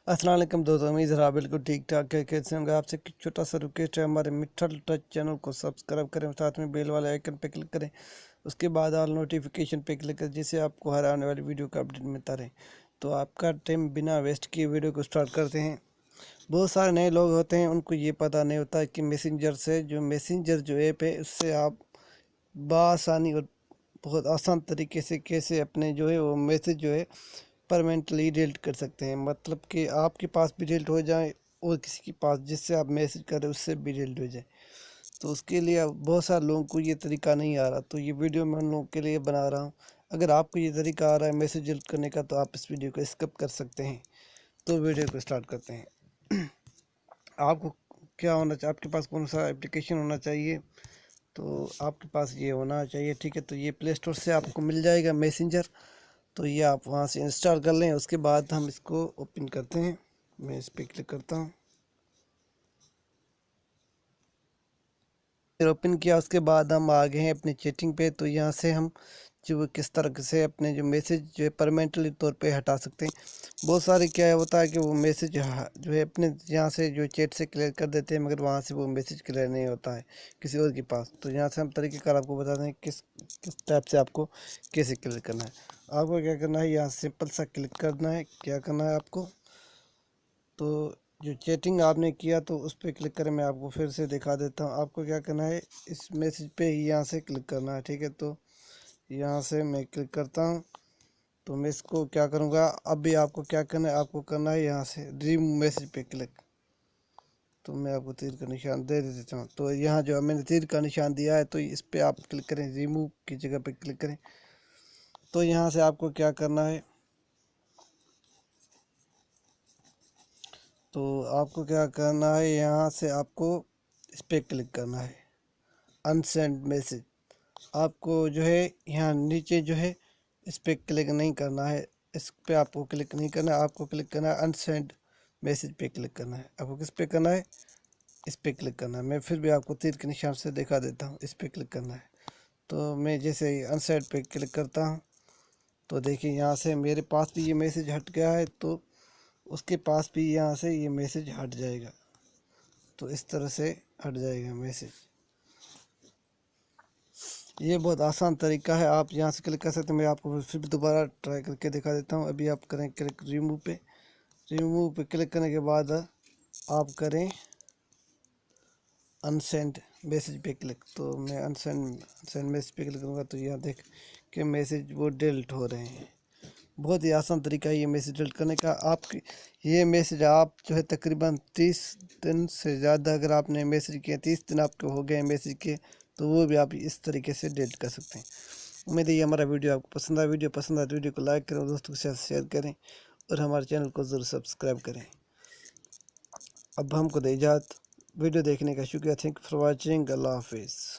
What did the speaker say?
अस्सलाम वालेकुम दोस्तों, उम्मीद है आप बिल्कुल ठीक ठाक है। कैसे होंगे? आपसे एक छोटा सा रिक्वेस्ट है, हमारे मिठल टच चैनल को सब्सक्राइब करें, साथ में बेल वाले आइकन पे क्लिक करें, उसके बाद ऑल नोटिफिकेशन पे क्लिक करें, जिससे आपको हर आने वाली वीडियो का अपडेट मिलता रहे। तो आपका टाइम बिना वेस्ट किए वीडियो को स्टार्ट करते हैं। बहुत सारे नए लोग होते हैं, उनको ये पता नहीं होता कि मैसेंजर जो ऐप है, उससे आप बआसानी और बहुत आसान तरीके से कैसे अपने जो है वो मैसेज जो है परमानेंटली डिलीट कर सकते हैं। मतलब कि आपके पास भी डिलीट हो जाए और किसी के पास जिससे आप मैसेज कर रहे हो उससे भी डिलीट हो जाए। तो उसके लिए अब बहुत सारे लोगों को ये तरीका नहीं आ रहा, तो ये वीडियो मैं उन लोगों के लिए बना रहा हूँ। अगर आपको ये तरीका आ रहा है मैसेज डिलीट करने का, तो आप इस वीडियो को स्किप कर सकते हैं। तो वीडियो को स्टार्ट करते हैं। आपको क्या होना चाहिए, आपके पास कौन सा एप्लीकेशन होना चाहिए? तो आपके पास ये होना चाहिए, ठीक है। तो ये प्ले स्टोर से आपको मिल जाएगा मैसेंजर। तो ये आप वहाँ से इंस्टॉल कर लें, उसके बाद हम इसको ओपन करते हैं। मैं इस पर क्लिक करता हूँ, फिर ओपन किया। उसके बाद हम आ गए हैं अपनी चैटिंग पे। तो यहाँ से हम जो किस तरह से अपने जो मैसेज जो है परमानेंटली तौर पे हटा सकते हैं। बहुत सारे क्या होता है कि वो मैसेज जो है अपने यहाँ से जो चैट से क्लियर कर देते हैं, मगर वहाँ से वो मैसेज क्लियर नहीं होता है किसी और के पास। तो यहाँ से हम तरीक़ेकार आपको बता दें किस किस टाइप से आपको कैसे क्लियर करना है। आपको क्या करना है, यहाँ सिंपल सा क्लिक करना है। क्या करना है आपको, तो जो चैटिंग आपने किया तो उस पर क्लिक करें। मैं आपको फिर से दिखा देता हूँ। आपको क्या करना है, इस मैसेज पे ही यहाँ से क्लिक करना है, ठीक है। तो यहाँ से मैं क्लिक करता हूँ। तो मैं इसको क्या करूँगा, अभी आपको क्या करना है, आपको करना है यहाँ से रिमूव मैसेज पे क्लिक। तो मैं आपको तीर का निशान दे देता हूँ। तो यहाँ जो मैंने तीर का निशान दिया है, तो इस पर आप क्लिक करें, रिमूव की जगह पे क्लिक करें। तो यहाँ से आपको क्या करना है, तो आपको क्या करना है, यहाँ से आपको इस पर क्लिक करना है, अनसेंड मैसेज। आपको जो है यहाँ नीचे जो है इस पर क्लिक नहीं करना है, इस पे आपको क्लिक नहीं करना है। आपको क्लिक करना है अनसेंड मैसेज पे क्लिक करना है। आपको किस पे करना है, इस पे क्लिक करना है। मैं फिर भी आपको तीर के निशान से दिखा देता हूँ, इस पे क्लिक करना है। तो मैं जैसे ही अनसेंड पे क्लिक करता हूँ, तो देखिए यहाँ से मेरे पास भी ये मैसेज हट गया है, तो उसके पास भी यहाँ से ये मैसेज हट जाएगा। तो इस तरह से हट जाएगा मैसेज। ये बहुत आसान तरीका है, आप यहाँ से क्लिक कर सकते हैं। मैं आपको फिर भी दोबारा ट्राई करके दिखा देता हूँ। अभी आप करें क्लिक रिमूव पे, रिमूव पे क्लिक करने के बाद आप करें अनसेंड मैसेज पे क्लिक। तो मैं अनसेंड मैसेज पे क्लिक करूँगा, तो यहाँ देख के मैसेज वो डिलीट हो रहे हैं। बहुत ही आसान तरीका है ये मैसेज डिलीट करने का। आपकी ये मैसेज आप जो है तकरीबन 30 दिन से ज़्यादा अगर आपने मैसेज किए, 30 दिन आपके हो गए मैसेज के, तो वो भी आप इस तरीके से डिलीट कर सकते हैं। उम्मीद है ये हमारा वीडियो आपको पसंद आया। वीडियो पसंद आए तो वीडियो को लाइक करें, दोस्तों के साथ शेयर करें और हमारे चैनल को ज़रूर सब्सक्राइब करें। अब हमको दे इजाज़त। वीडियो देखने का शुक्रिया। Thank you for watching. Allah हाफिज़।